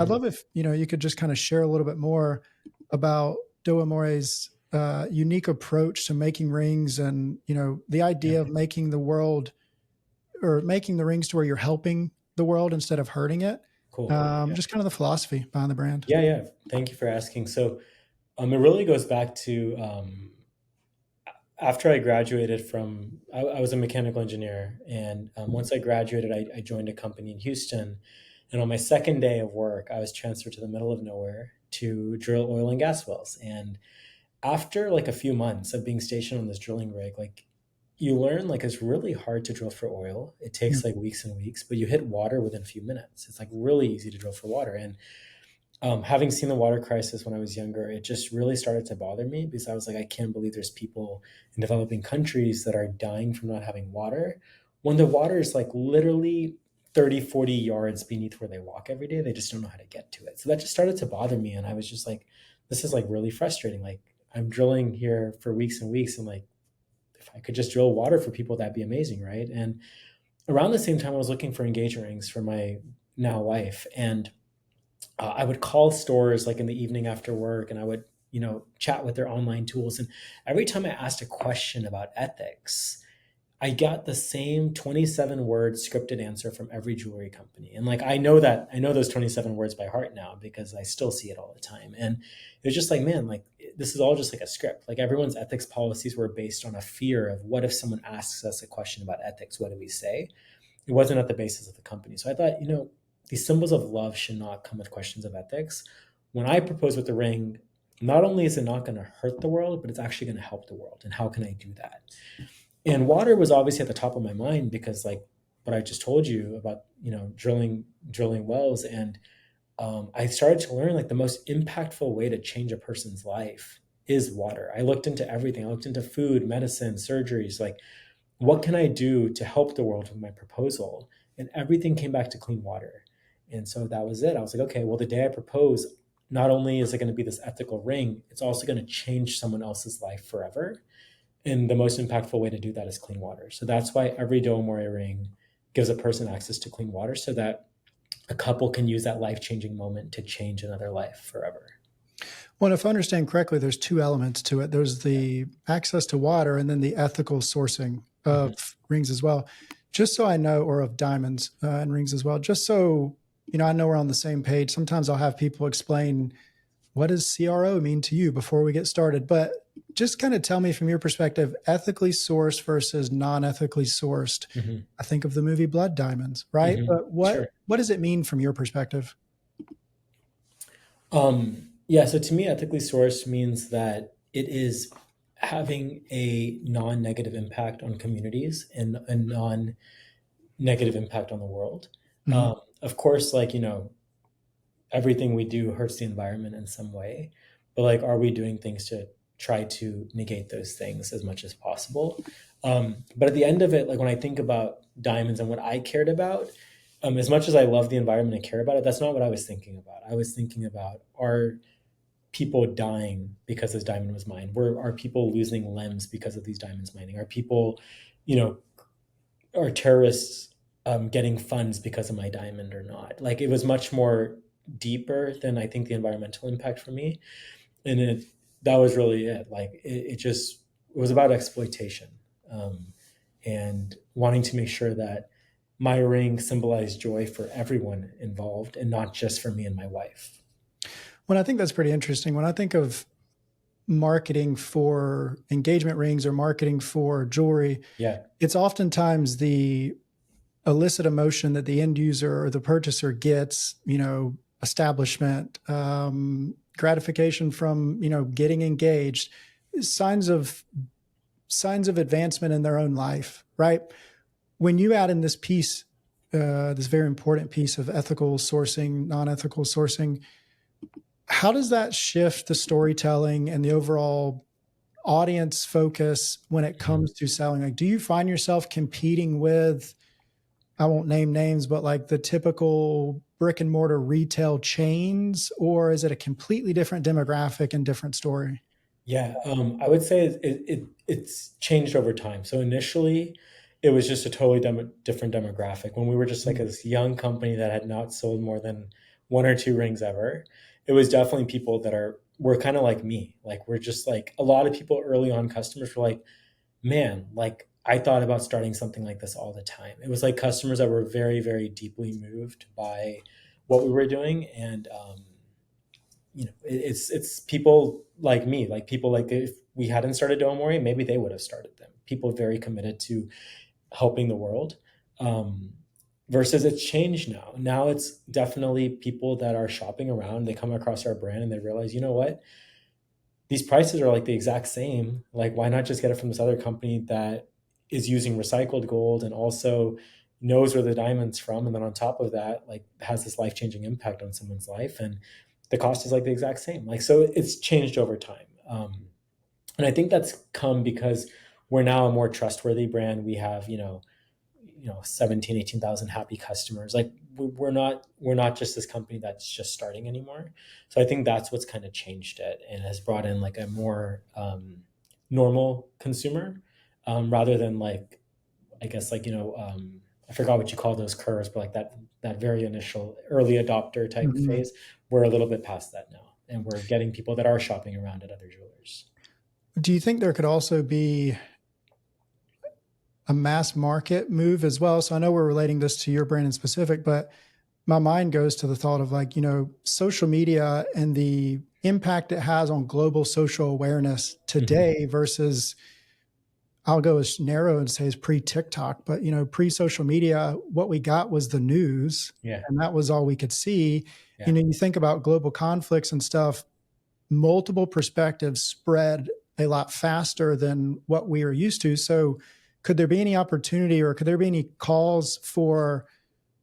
I'd love if, you could just kind of share a little bit more about Do Amore's unique approach to making rings and, the Yeah. idea of making the world or making the rings to where you're helping the world instead of hurting it. Cool. Just kind of the philosophy behind the brand. Yeah, yeah. Thank you for asking. So, it really goes back to after I graduated from, I was a mechanical engineer, and once I graduated, I joined a company in Houston. And on my second day of work, I was transferred to the middle of nowhere to drill oil and gas wells. And after like a few months of being stationed on this drilling rig, like you learn like it's really hard to drill for oil. It Yeah. takes like weeks and weeks, but you hit water within a few minutes. It's like really easy to drill for water. And having seen the water crisis when I was younger, it just really started to bother me because I was like, I can't believe there's people in developing countries that are dying from not having water when the water is like literally 30, 40 yards beneath where they walk every day. They just don't know how to get to it. So that just started to bother me. And I was just like, this is like really frustrating. Like I'm drilling here for weeks and weeks. And like, if I could just drill water for people, that'd be amazing. Right. And around the same time, I was looking for engagement rings for my now wife. And I would call stores like in the evening after work and I would, chat with their online tools. And every time I asked a question about ethics, I got the same 27 word scripted answer from every jewelry company. And like, I know those 27 words by heart now because I still see it all the time. And it was just like, man, like this is all just like a script. Like everyone's ethics policies were based on a fear of what if someone asks us a question about ethics, what do we say? It wasn't at the basis of the company. So I thought, these symbols of love should not come with questions of ethics. When I propose with the ring, not only is it not going to hurt the world, but it's actually going to help the world. And how can I do that? And water was obviously at the top of my mind because, like, what I just told you about, drilling wells, and I started to learn like the most impactful way to change a person's life is water. I looked into everything. I looked into food, medicine, surgeries, like what can I do to help the world with my proposal? And everything came back to clean water. And so that was it. I was like, okay, well, the day I propose, not only is it going to be this ethical ring, it's also going to change someone else's life forever. And the most impactful way to do that is clean water. So that's why every Do Amore ring gives a person access to clean water so that a couple can use that life changing moment to change another life forever. Well, if I understand correctly, there's two elements to it. There's the access to water and then the ethical sourcing Mhm. of rings as well. Just so I know, or of diamonds and rings as well, just so, I know we're on the same page. Sometimes I'll have people explain what does CRO mean to you before we get started. But just kind of tell me from your perspective, ethically sourced versus non-ethically sourced. Mhm. I think of the movie Blood Diamonds, right? Mhm. But what Sure. what does it mean from your perspective? Yeah, so to me, ethically sourced means that it is having a non-negative impact on communities and a non-negative impact on the world. Mhm. Of course, like, everything we do hurts the environment in some way, but like, are we doing things to try to negate those things as much as possible? But at the end of it, like when I think about diamonds and what I cared about, as much as I love the environment and care about it, that's not what I was thinking about. I was thinking about, are people dying because this diamond was mined? Are people losing limbs because of these diamonds mining? Are people, you know, are terrorists getting funds because of my diamond or not? Like it was much more deeper than I think the environmental impact for me, and that was really it. Like it was about exploitation, and wanting to make sure that my ring symbolized joy for everyone involved and not just for me and my wife. Well, I think that's pretty interesting. When I think of marketing for engagement rings or marketing for jewelry, Yeah. it's oftentimes the illicit emotion that the end user or the purchaser gets, establishment, gratification from, getting engaged, signs of signs of advancement in their own life, right? When you add in this piece, this very important piece of ethical sourcing, non-ethical sourcing, how does that shift the storytelling and the overall audience focus when it Mhm. comes to selling? Like, do you find yourself competing with, I won't name names, but like the typical brick and mortar retail chains, or is it a completely different demographic and different story? Yeah, I would say it's changed over time. So initially, it was just a totally different demographic. When we were just like Mm. this young company that had not sold more than one or two rings ever. It was definitely people that were kind of like me. Like we're just like a lot of people early on customers were like, man, like I thought about starting something like this all the time. It was like customers that were very, very deeply moved by what we were doing. And, it's people like me, like people like if we hadn't started Do Amore, maybe they would have started them. People very committed to helping the world. Um, Versus it's changed now. Now it's definitely people that are shopping around. They come across our brand and they realize, you know what? These prices are like the exact same. Like, why not just get it from this other company that is using recycled gold and also knows where the diamond's from? And then on top of that, like has this life changing impact on someone's life. And the cost is like the exact same. Like, so it's changed over time. And I think that's come because we're now a more trustworthy brand. We have, 17, 18,000 happy customers. Like we're not just this company that's just starting anymore. So I think that's what's kind of changed it and has brought in like a more normal consumer, rather than like, I guess like, I forgot what you call those curves, but like that very initial early adopter type Mhm. phase. We're a little bit past that now, and we're getting people that are shopping around at other jewelers. Do you think there could also be a mass market move as well? So I know we're relating this to your brand in specific, but my mind goes to the thought of like, social media and the impact it has on global social awareness Hmm. today versus, I'll go as narrow and say as pre TikTok, but pre social media, what we got was the news Yeah. and that was all we could see. Yeah. You think about global conflicts and stuff, multiple perspectives spread a lot faster than what we are used to. So could there be any opportunity or could there be any calls for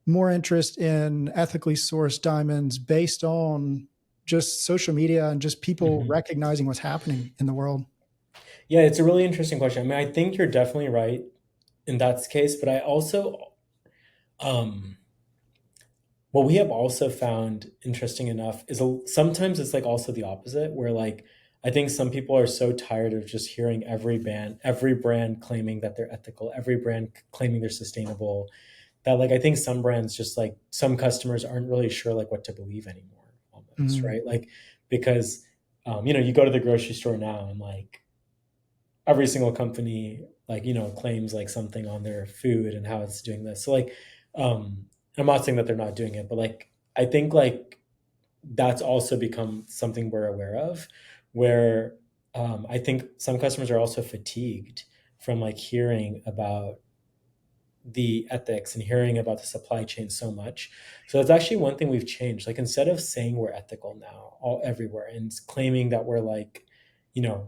more interest in ethically sourced diamonds based on just social media and just people Hmm. recognizing what's happening in the world? Yeah, it's a really interesting question. I mean, I think you're definitely right in that case, but I also, um, what we have also found interesting enough is sometimes it's like also the opposite, where like I think some people are so tired of just hearing every brand claiming that they're ethical, every brand claiming they're sustainable, that like I think some brands just like some customers aren't really sure like what to believe anymore, almost, Mm-hmm. right? Like because you go to the grocery store now and like every single company like claims like something on their food and how it's doing this. So like um I'm not saying that they're not doing it, but like I think like that's also become something we're aware of, where I think some customers are also fatigued from like hearing about the ethics and hearing about the supply chain so much. So that's actually one thing we've changed. Like instead of saying we're ethical now all everywhere and claiming that we're like, you know,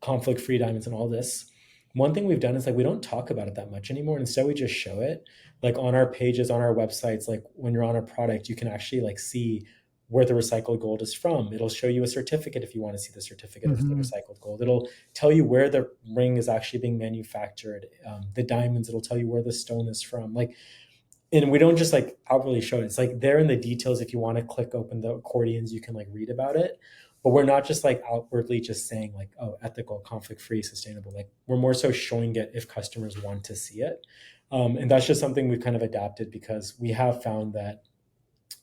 conflict free diamonds and all this, one thing we've done is like we don't talk about it that much anymore. Instead we just show it like on our pages, on our websites. Like when you're on a product you can actually like see where the recycled gold is from. It'll show you a certificate if you want to see the certificate of the Mm-hmm. recycled gold. It'll tell you where the ring is actually being manufactured. The diamonds, it'll tell you where the stone is from. Like, and we don't just like outwardly show it. It's like there in the details. If you want to click open the accordions, you can like read about it. But we're not just like outwardly just saying like, oh, ethical, conflict free, sustainable. Like we're more so showing it if customers want to see it. And that's just something we've kind of adapted because we have found that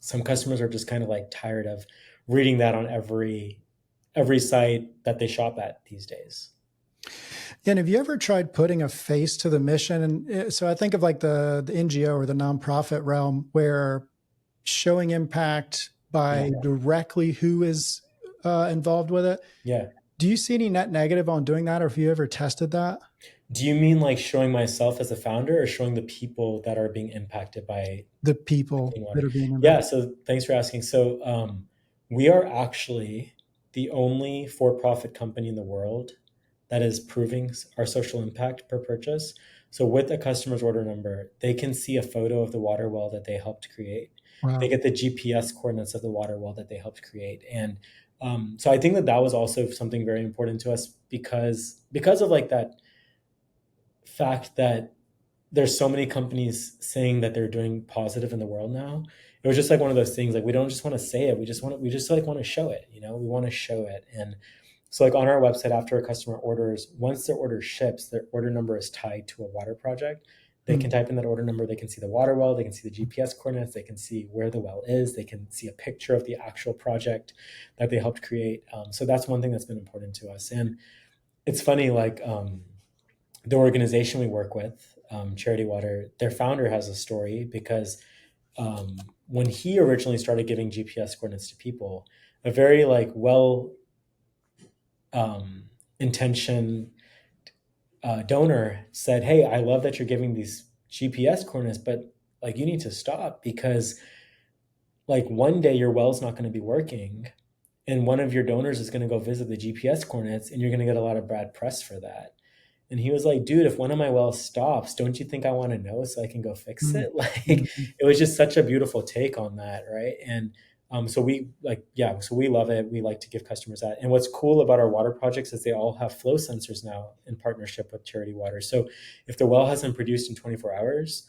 some customers are just kind of like tired of reading that on every site that they shop at these days. And have you ever tried putting a face to the mission? And so I think of like the NGO or the nonprofit realm where showing impact Yeah. by directly who is involved with it. Yeah. Do you see any net negative on doing that, or have you ever tested that? Do you mean like showing myself as a founder or showing the people that are being impacted by The the people clean that water? are being Yeah, impacted. so thanks for asking. So we are actually the only for-profit company in the world that is proving our social impact per purchase. So with a customer's order number, they can see a photo of the water well that they helped create. They Wow. get the GPS coordinates of the water well that they helped create, and so I think that that was also something very important to us because of like that fact that there's so many companies saying that they're doing positive in the world now. It was just like one of those things like we don't just want to say it, we just like want to show it, we want to show it. And so like on our website, after a customer orders, once their order ships, their order number is tied to a water project They can type in that order number. They can see the water well. They can see the GPS coordinates. They can see where the well is. They can see a picture of the actual project that they helped create. So that's one thing that's been important to us. And it's funny, like the organization we work with, Charity Water, their founder has a story because when he originally started giving GPS coordinates to people, a very like well intentioned donor said, "Hey, I love that you're giving these GPS coordinates, but like you need to stop because like one day your well's not going to be working, and one of your donors is going to go visit the GPS coordinates, and you're going to get a lot of bad press for that." And he was like, "Dude, if one of my wells stops, don't you think I want to know so I can go fix it?" Like, it was just such a beautiful take on that, right? And so we like, yeah, so we love it. We like to give customers that. And what's cool about our water projects is they all have flow sensors now in partnership with Charity Water. So if the well hasn't produced in 24 hours,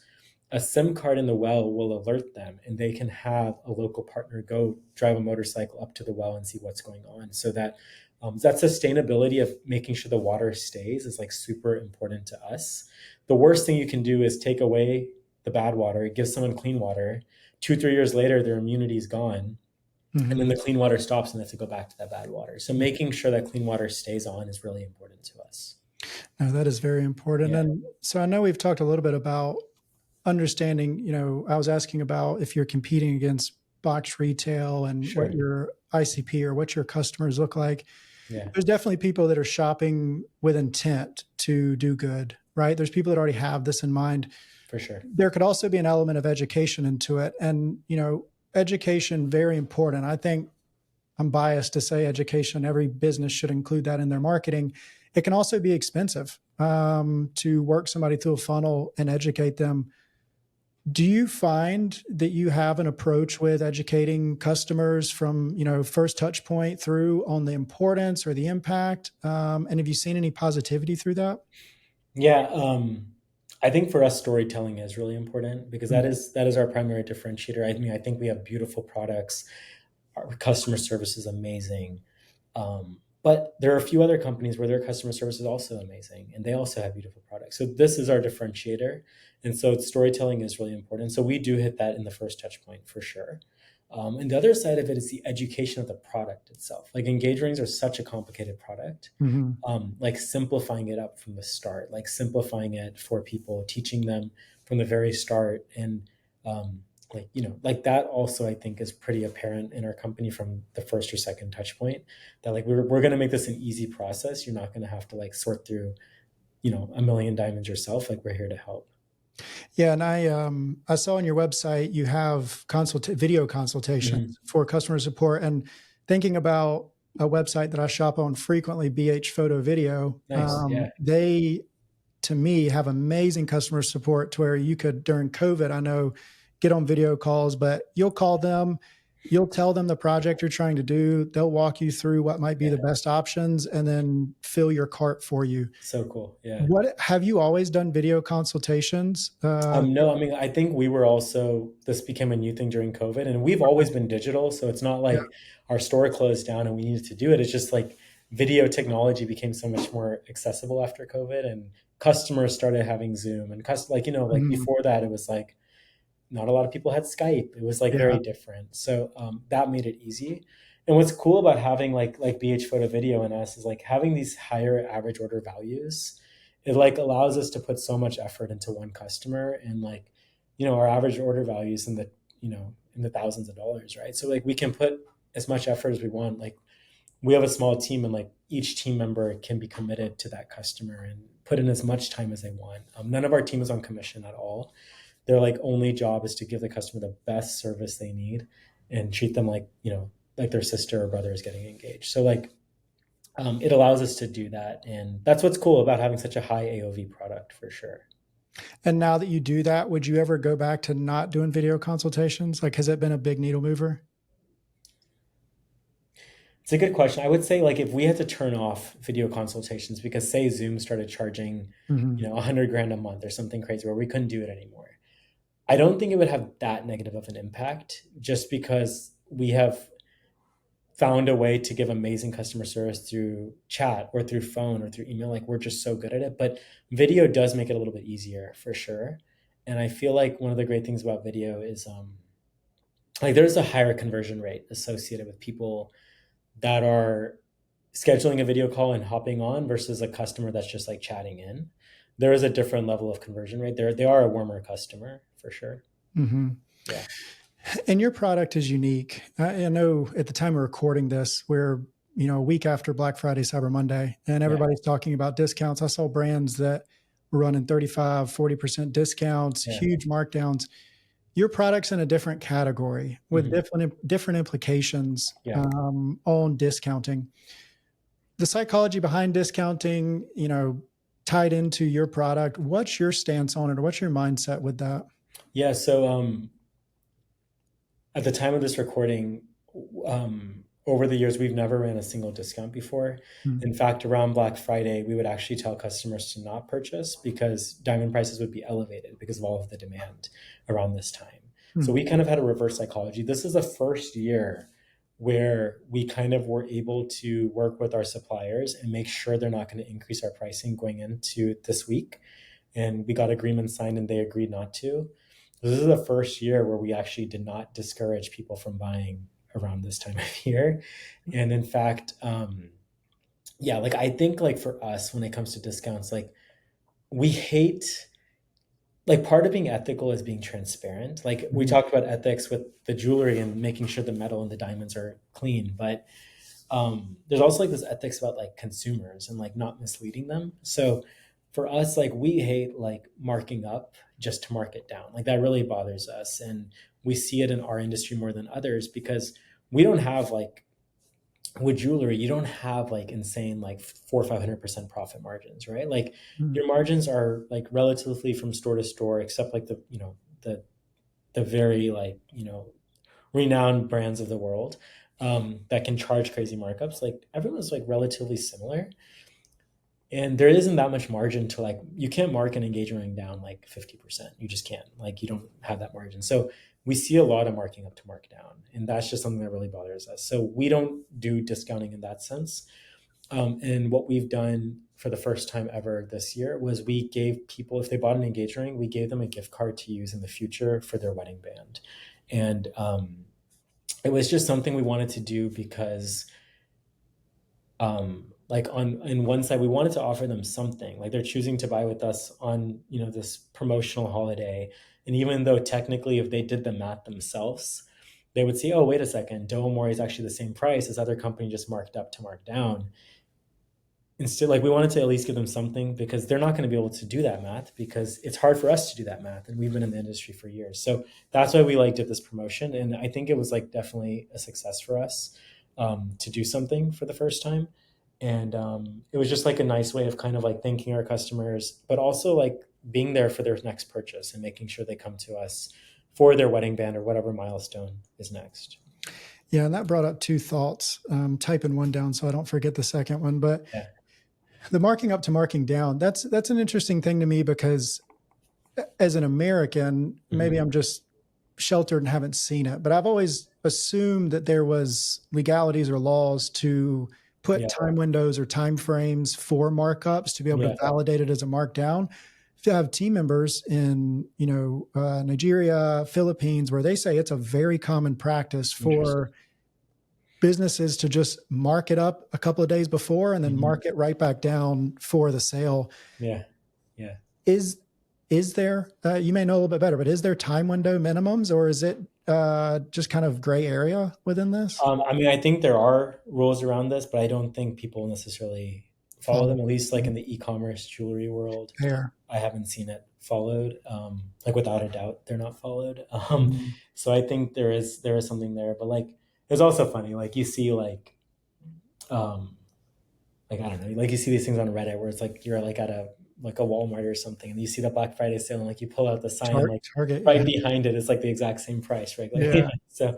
a SIM card in the well will alert them, and they can have a local partner go drive a motorcycle up to the well and see what's going on. So that sustainability of making sure the water stays is like super important to us. The worst thing you can do is take away the bad water, give someone clean water. 2, 3 years later, their immunity is gone, and then the clean water stops, and they have to go back to that bad water. So making sure that clean water stays on is really important to us. No, that is very important. Yeah, And so I know we've talked a little bit about understanding, I was asking about if you're competing against box retail and what sure. your ICP or what your customers look like. Yeah, There's definitely people that are shopping with intent to do good, right? There's people that already have this in mind. for sure. There could also be an element of education into it. And, education, very important. I think I'm biased to say education, every business should include that in their marketing. It can also be expensive to work somebody through a funnel and educate them. Do you find that you have an approach with educating customers from, first touch point through on the importance or the impact? And have you seen any positivity through that? Yeah, I think for us, storytelling is really important because that Mhm. is our primary differentiator. I mean, I think we have beautiful products. Our customer service is amazing. But there are a few other companies where their customer service is also amazing and they also have beautiful products. So this is our differentiator. And so storytelling is really important. So we do hit that in the first touch point for sure. And the other side of it is the education of the product itself. Like engage rings are such a complicated product. Mhm. Like simplifying it up from the start, like simplifying it for people, teaching them from the very start. And like that also I think is pretty apparent in our company from the first or second touch point that like we're going to make this an easy process. You're not going to have to like sort through, a million diamonds yourself. Like we're here to help. Yeah, and I saw on your website you have video consultations Hmm. for customer support. And thinking about a website that I shop on frequently, BH Photo Video, Nice. Yeah. they to me have amazing customer support to where you could during COVID, I know, get on video calls, but you'll call them, you'll tell them the project you're trying to do, they'll walk you through what might be Yeah. the best options and then fill your cart for you. So cool. Yeah. What have you always done video consultations? No, I mean, I think we were also, this became a new thing during COVID, and we've always been digital. So it's not Yeah. like our store closed down and we needed to do it. It's just like video technology became so much more accessible after COVID, and customers started having Zoom and like Mhm. before that, it was like not a lot of people had Skype. It was like Yeah. very different. So that made it easy. And what's cool about having like BH Photo Video and us is like having these higher average order values. It like allows us to put so much effort into one customer, and like our average order values in the thousands of dollars, right? So like we can put as much effort as we want. Like we have a small team, and like each team member can be committed to that customer and put in as much time as they want. None of our team is on commission at all. Their like only job is to give the customer the best service they need and treat them like like their sister or brother is getting engaged. So like it allows us to do that, and that's what's cool about having such a high AOV product for sure. And now that you do that, would you ever go back to not doing video consultations? Like, has it been a big needle mover? It's a good question. I would say like if we had to turn off video consultations because say Zoom started charging, Mhm. 100 grand a month or something crazy where we couldn't do it anymore. I don't think it would have that negative of an impact just because we have found a way to give amazing customer service through chat or through phone or through email. Like we're just so good at it. But video does make it a little bit easier for sure. And I feel like one of the great things about video is like there's a higher conversion rate associated with people that are scheduling a video call and hopping on versus a customer that's just like chatting in. There is a different level of conversion rate. They are a warmer customer for sure. Mm-hmm. Yeah. And your product is unique. I know at the time of recording this, we're a week after Black Friday, Cyber Monday, and Yeah. everybody's talking about discounts. I saw brands that were running 35-40% discounts, Yeah. huge markdowns. Your product's in a different category with Mhm. different implications Yeah. on discounting. The psychology behind discounting, tied into your product. What's your stance on it, or what's your mindset with that? Yeah. So at the time of this recording, over the years, we've never ran a single discount before. Mm, In fact, around Black Friday, we would actually tell customers to not purchase because diamond prices would be elevated because of all of the demand around this time. So mm, we kind of had a reverse psychology. This is the first year where we kind of were able to work with our suppliers and make sure they're not going to increase our pricing going into this week. And we got agreements signed and they agreed not to. This is the first year where we actually did not discourage people from buying around this time of year. And in fact, yeah, like I think like for us, when it comes to discounts, like we hate, like part of being ethical is being transparent. Like we mhm, talked about ethics with the jewelry and making sure the metal and the diamonds are clean, but there's also like this ethics about like consumers and like not misleading them. So for us, like we hate like marking up just to mark it down. Like that really bothers us. And we see it in our industry more than others because we don't have like with jewelry, you don't have like insane like 400 or 500% profit margins, right? Like mm. your margins are like relatively from store to store, except like the very like, renowned brands of the world that can charge crazy markups. Like everyone's like relatively similar, and there isn't that much margin to like you can't mark an engagement ring down like 50%. You just can't. Like you don't have that margin. So we see a lot of marking up to mark down, and that's just something that really bothers us. So we don't do discounting in that sense. And what we've done for the first time ever this year was we gave people, if they bought an engagement ring, we gave them a gift card to use in the future for their wedding band. And it was just something we wanted to do because like on in one side we wanted to offer them something, like they're choosing to buy with us on this promotional holiday. And even though technically if they did the math themselves, they would see, oh wait a second, Do Amore is actually the same price as other company just marked up to mark down. Instead, like we wanted to at least give them something because they're not going to be able to do that math because it's hard for us to do that math and we've been in the industry for years. So that's why we like did this promotion, and I think it was like definitely a success for us to do something for the first time. And it was just like a nice way of kind of like thanking our customers, but also like being there for their next purchase and making sure they come to us for their wedding band or whatever milestone is next. Yeah, and that brought up two thoughts. Typing one down so I don't forget the second one. But Yeah. the marking up to marking down, that's an interesting thing to me because as an American, maybe Hmm. I'm just sheltered and haven't seen it, but I've always assumed that there was legalities or laws to put Yeah. time windows or time frames for markups to be able to Yeah. validate it as a markdown. To have team members in Nigeria, Philippines, where they say it's a very common practice Interesting. for businesses to just mark it up a couple of days before and then Hmm. mark it right back down for the sale. Yeah. Yeah. Is is there, you may know a little bit better, but is there time window minimums, or is it just kind of gray area within this? I mean, I think there are rules around this, but I don't think people necessarily follow Follow them. At least like in the e-commerce jewelry world, there. I haven't seen it followed. Like without a doubt, they're not followed. Mhm. So I think there is something there. But like, it's also funny. Like you see um, like I don't know, like you see these things on Reddit where it's like you're like at a Walmart or something, and you see the Black Friday sale, and like you pull out the sign, and like Target, right yeah. behind it is like the exact same price, right? Like Yeah. so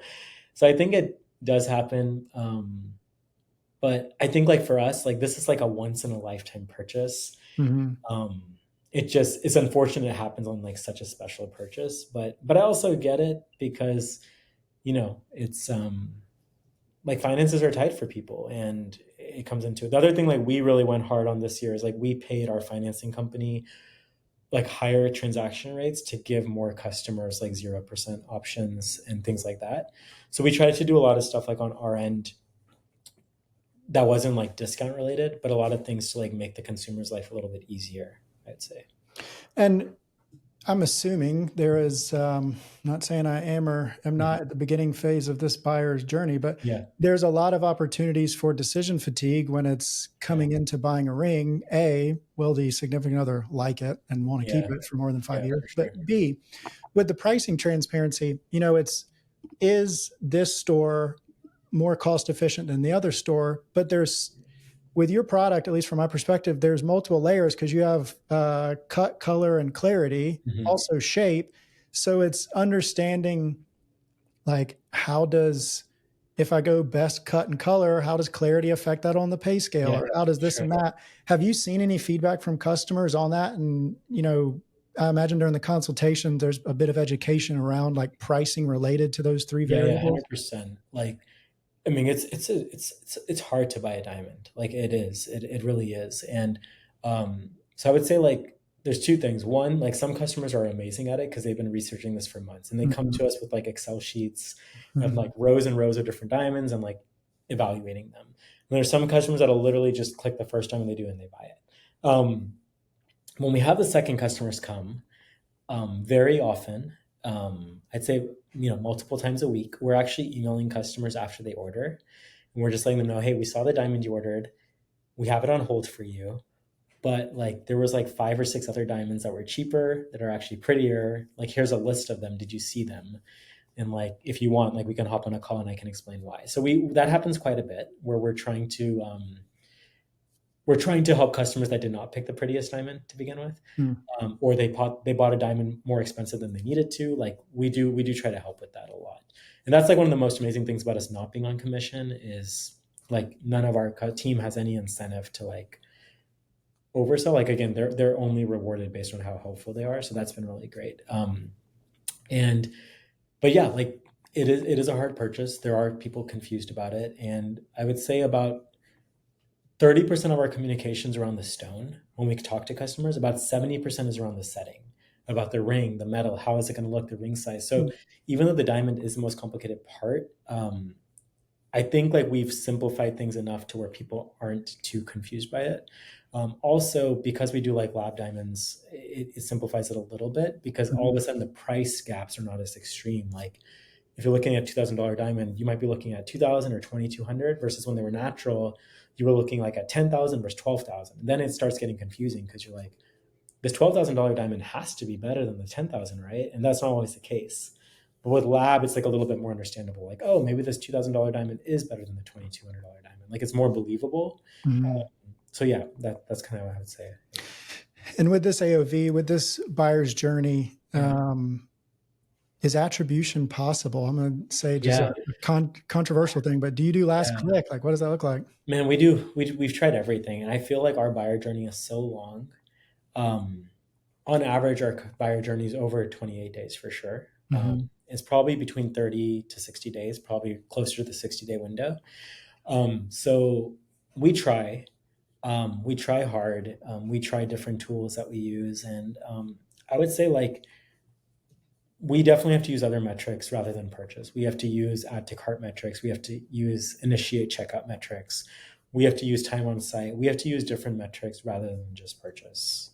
I think it does happen. But I think like for us, like this is like a once in a lifetime purchase. Hmm. Um, it just it's unfortunate it happens on like such a special purchase, but I also get it because it's like finances are tight for people, and it comes into it. The other thing like we really went hard on this year is like we paid our financing company like higher transaction rates to give more customers like 0% options and things like that. So we tried to do a lot of stuff like on our end that wasn't like discount related, but a lot of things to like make the consumer's life a little bit easier, I'd say. And I'm assuming there is, not saying I am or am Mhm. not at the beginning phase of this buyer's journey, but Yeah. there's a lot of opportunities for decision fatigue when it's Yeah. coming into buying a ring. A, will the significant other like it and want to keep Yeah. it for more than Yeah, 5 years? for sure. But B, with the pricing transparency, is this store more cost efficient than the other store? But there's with your product, at least from my perspective, there's multiple layers because you have cut, color, and clarity, Mhm. also shape. So it's understanding like how does if I go best cut and color, how does clarity affect that on the pay scale, Yeah, or how does for this sure. and that? Have you seen any feedback from customers on that? And I imagine during the consultation, there's a bit of education around like pricing related to those three Yeah, yeah, variables. 100%. Like, I mean, it's hard to buy a diamond. Like it is. It really is. And so I would say like there's two things. One, like some customers are amazing at it because they've been researching this for months, and they come Mhm. to us with like Excel sheets of like Mhm. rows and rows of different diamonds and like evaluating them. And there's some customers that'll literally just click the first diamond they do and they buy it. When we have the second customers come, very often, I'd say multiple times a week, we're actually emailing customers after they order, and we're just letting them know, hey, we saw the diamond you ordered, we have it on hold for you, but like there was like 5 or 6 other diamonds that were cheaper that are actually prettier. Like here's a list of them. Did you see them? And like if you want, like we can hop on a call and I can explain why. So we that happens quite a bit where we're trying to help customers that did not pick the prettiest diamond to begin with, Mhm. or they bought a diamond more expensive than they needed to. Like we do try to help with that a lot, and that's like one of the most amazing things about us not being on commission is like none of our team has any incentive to like oversell. Like again, they're only rewarded based on how helpful they are, so that's been really great. And but yeah, like it is a hard purchase. There are people confused about it, and I would say about 30% of our communications around the stone when we talk to customers, about 70% is around the setting, about the ring, the metal, how is it going to look, the ring size. So even though the diamond is the most complicated part, I think like we've simplified things enough to where people aren't too confused by it. Also, because we do like lab diamonds, it simplifies it a little bit because all of Mhm. a sudden the price gaps are not as extreme. Like if you're looking at $2,000 diamond, you might be looking at 2,000 or 2,200 versus when they were natural, you were looking like at 10,000 versus 12,000. And then it starts getting confusing because you're like, this $12,000 diamond has to be better than the 10,000, right? And that's not always the case. But with lab, it's like a little bit more understandable. Like, oh, maybe this $2,000 diamond is better than the $2,200 diamond. Like it's more believable. Mhm. So yeah, that's kind of what I would say. And with this AOV, with this buyer's journey, Yeah. is attribution possible? I'm going to say just a Yeah. controversial thing, but do you do last Yeah. click? Like, what does that look like? Man, we do. We've tried everything. And I feel like our buyer journey is so long. Um, on average, our buyer journey is over 28 days for sure. Mhm. It's probably between 30 to 60 days, probably closer to the 60-day window. So we try. We try hard. We try different tools that we use. And I would say, like, we definitely have to use other metrics rather than purchase. We have to use add to cart metrics. We have to use initiate checkout metrics. We have to use time on site. We have to use different metrics rather than just purchase.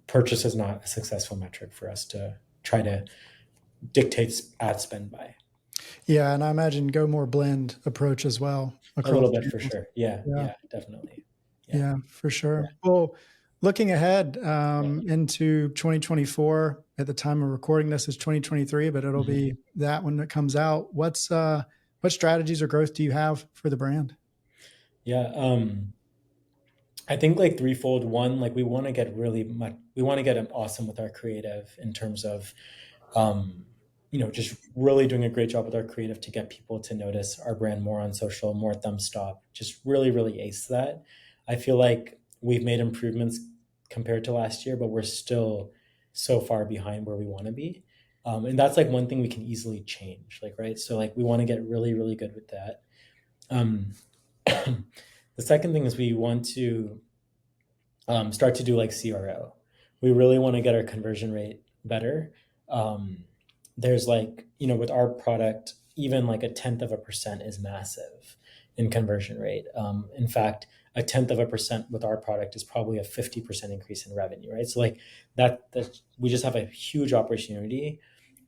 Purchase is not a successful metric for us to try to dictate ad spend by. Yeah, and I imagine go more blend approach as well A across little bit for channels. sure. Yeah, Yeah, yeah, definitely. Yeah, yeah, for yeah, sure. Well, looking ahead yeah. into 2024, at the time of recording this is 2023, but it'll Mhm. be that when it comes out. What strategies or growth do you have for the brand? Yeah. I think like threefold. One, like we want to get really much. We want to get awesome with our creative in terms of, um, just really doing a great job with our creative to get people to notice our brand more on social, more thumbs up. Just really, really ace that. I feel like we've made improvements compared to last year, but we're still so far behind where we want to be. And that's like one thing we can easily change, like, right? So like we want to get really, really good with that. Um, the second thing is we want to start to do like CRO. We really want to get our conversion rate better. Um, there's like, with our product, even like a tenth of a percent is massive in conversion rate. In fact, a tenth of a percent with our product is probably a 50% increase in revenue, right? So like that we just have a huge opportunity,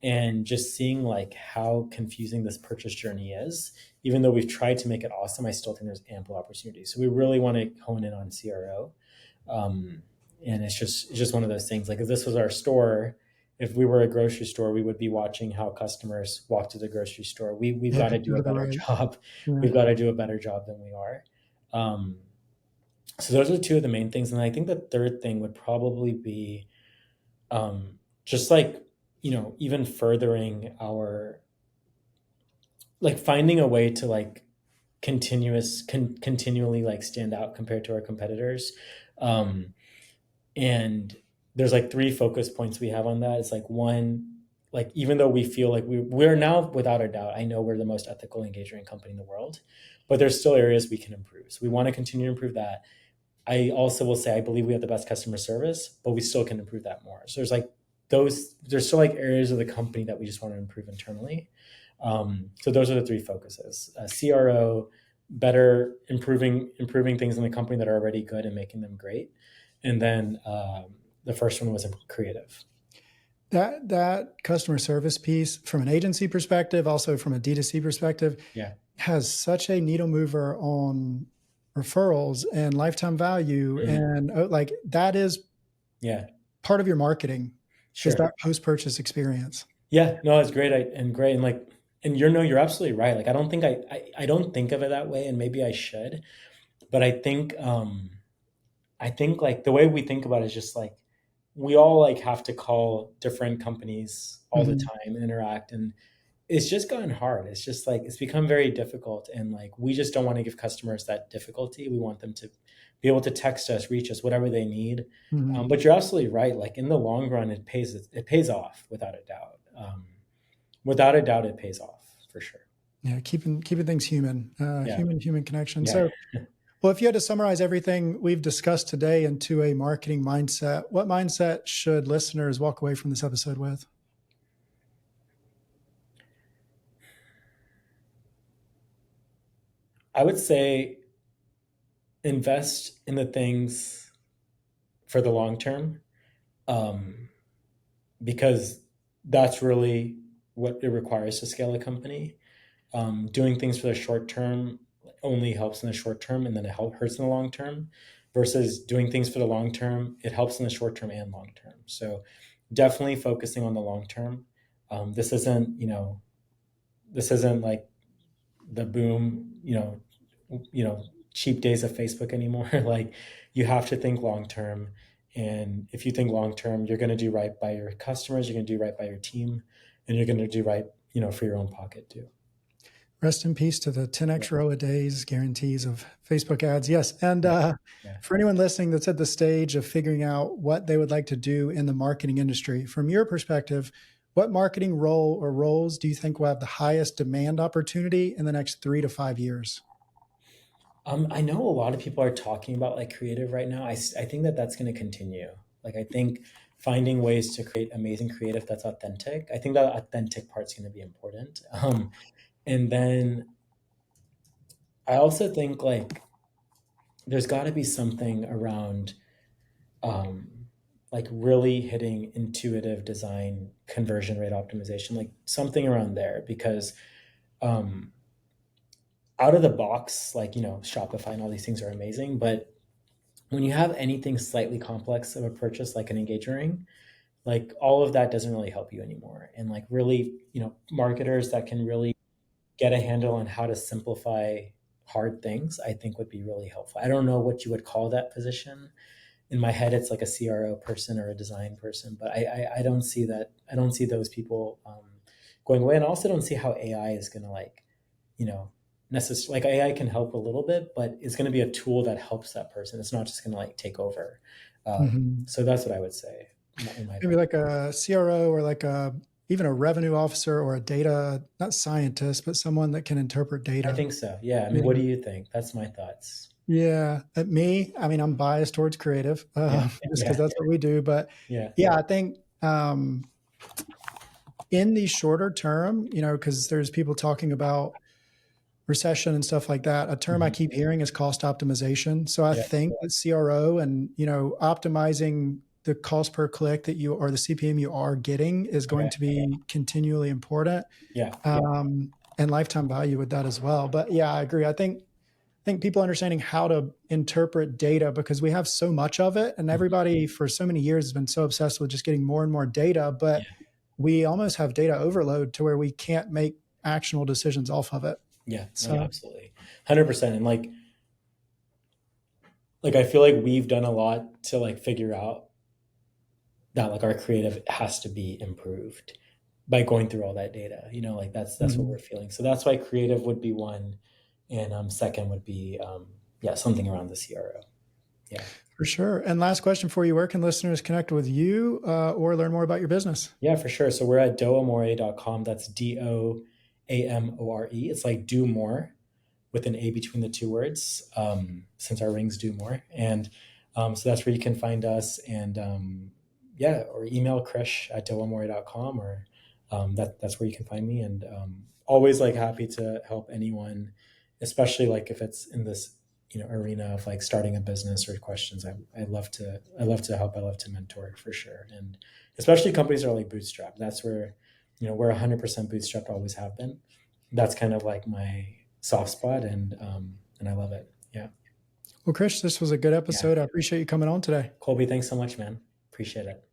and just seeing like how confusing this purchase journey is, even though we've tried to make it awesome, I still think there's ample opportunity. So we really want to hone in on CRO. um, and it's just one of those things. Like if this was our store, if we were a grocery store, we would be watching how customers walk to the grocery store. We've Yeah, got to do go a to the better right. job. Yeah. We've got to do a better job than we are. um, so those are two of the main things, and I think the third thing would probably be just like, even furthering our, like finding a way to like continually like stand out compared to our competitors. um, and there's like three focus points we have on that. It's like, one, like even though we feel like we're now, without a doubt, I know we're the most ethical engagement company in the world, but there's still areas we can improve, so we want to continue to improve that. I also will say I believe we have the best customer service, but we still can improve that more. So there's still like areas of the company that we just want to improve internally. So those are the three focuses: CRO, better improving things in the company that are already good and making them great, and then the first one was creative. That customer service piece from an agency perspective, also from a D2C perspective, Yeah, has such a needle mover on referrals and lifetime value. mhm. And like that is Yeah, part of your marketing, is sure. that post-purchase experience. Yeah, no, it's great. And great. And like, and no, you're absolutely right. Like, I don't think I don't think of it that way, and maybe I should. But I think like the way we think about it is just like we all like have to call different companies all the Mhm. time and interact, and it's just gotten hard. It's just like it's become very difficult, and like we just don't want to give customers that difficulty. We want them to be able to text us, reach us, whatever they need. Mhm. But you're absolutely right. Like in the long run, it pays off without a doubt. Without a doubt, it pays off for sure. Yeah, keeping things human, Yeah, human connection. yeah. So, well, if you had to summarize everything we've discussed today into a marketing mindset, what mindset should listeners walk away from this episode with? I would say invest in the things for the long term, um, because that's really what it requires to scale a company. Doing things for the short term only helps in the short term, and then hurts in the long term. Versus doing things for the long term, it helps in the short term and long term. So definitely focusing on the long term. This isn't like the boom, cheap days of Facebook anymore. Like you have to think long term. And if you think long term, you're going to do right by your customers, you're going to do right by your team, and you're going to do right, for your own pocket too. Rest in peace to the 10x row a days guarantees of Facebook ads. Yes. And Yeah. Yeah. for anyone listening that's at the stage of figuring out what they would like to do in the marketing industry, from your perspective, what marketing role or roles do you think will have the highest demand opportunity in the next 3 to 5 years? I know a lot of people are talking about like creative right now. I think that that's going to continue. Like, I think finding ways to create amazing creative that's authentic. I think that authentic part's going to be important. And then I also think like there's got to be something around um, like really hitting intuitive design conversion rate optimization, like something around there, because um, out of the box, like, Shopify and all these things are amazing, but when you have anything slightly complex of a purchase, like an engagement ring, like all of that doesn't really help you anymore. And like really, marketers that can really get a handle on how to simplify hard things, I think would be really helpful. I don't know what you would call that position. In my head, it's like a CRO person or a design person, but I don't see that. I don't see those people going away. And I also don't see how AI is going to like, you know, necessarily, like AI can help a little bit, but it's going to be a tool that helps that person. It's not just going to like take over. Mhm. So that's what I would say in my Maybe opinion. like a CRO or like a even a revenue officer or a data, not scientist, but someone that can interpret I data. think so. Yeah. I mean, what Yeah. do you think? That's my thoughts. Yeah. Me, I mean, I'm biased towards creative, Yeah. just because Yeah. that's what we do. But Yeah. yeah, I think in the shorter term, because there's people talking about recession and stuff like that, a term I Mhm. keep hearing is cost optimization. So I Yeah. think that CRO and, optimizing the cost per click that you or the CPM you are getting is going Okay. to be continually important. Yeah. And lifetime value with that as well. But yeah, I agree. I think people understanding how to interpret data because we have so much of it, and Mhm. everybody for so many years has been so obsessed with just getting more and more data, but Yeah. we almost have data overload to where we can't make actionable decisions off of it. Yeah. No, So, absolutely. 100%. And like I feel like we've done a lot to like figure out that like our creative has to be improved by going through all that data. Like that's what we're mhm, feeling. So that's why creative would be one, and second would be yeah, something around the CRO. Yeah. for sure. And last question for you: where can listeners connect with you or learn more about your business? Yeah, for sure. So we're at doamore.com. That's DOAMORE. It's like do more with an A between the two words, since our rings do more. And so that's where you can find us. And yeah, or email Krish at doamore.com, or that's where you can find me. And always like happy to help anyone, especially like if it's in this arena of like starting a business or questions. I love to help. I love to mentor for sure. And especially companies that are like bootstrapped. That's where we're 100% bootstrapped, always have been. That's kind of like my soft spot, and I love it. Yeah. Well, Chris, this was a good Yeah. episode. I appreciate you coming on today. Colby, thanks so much, man. Appreciate it.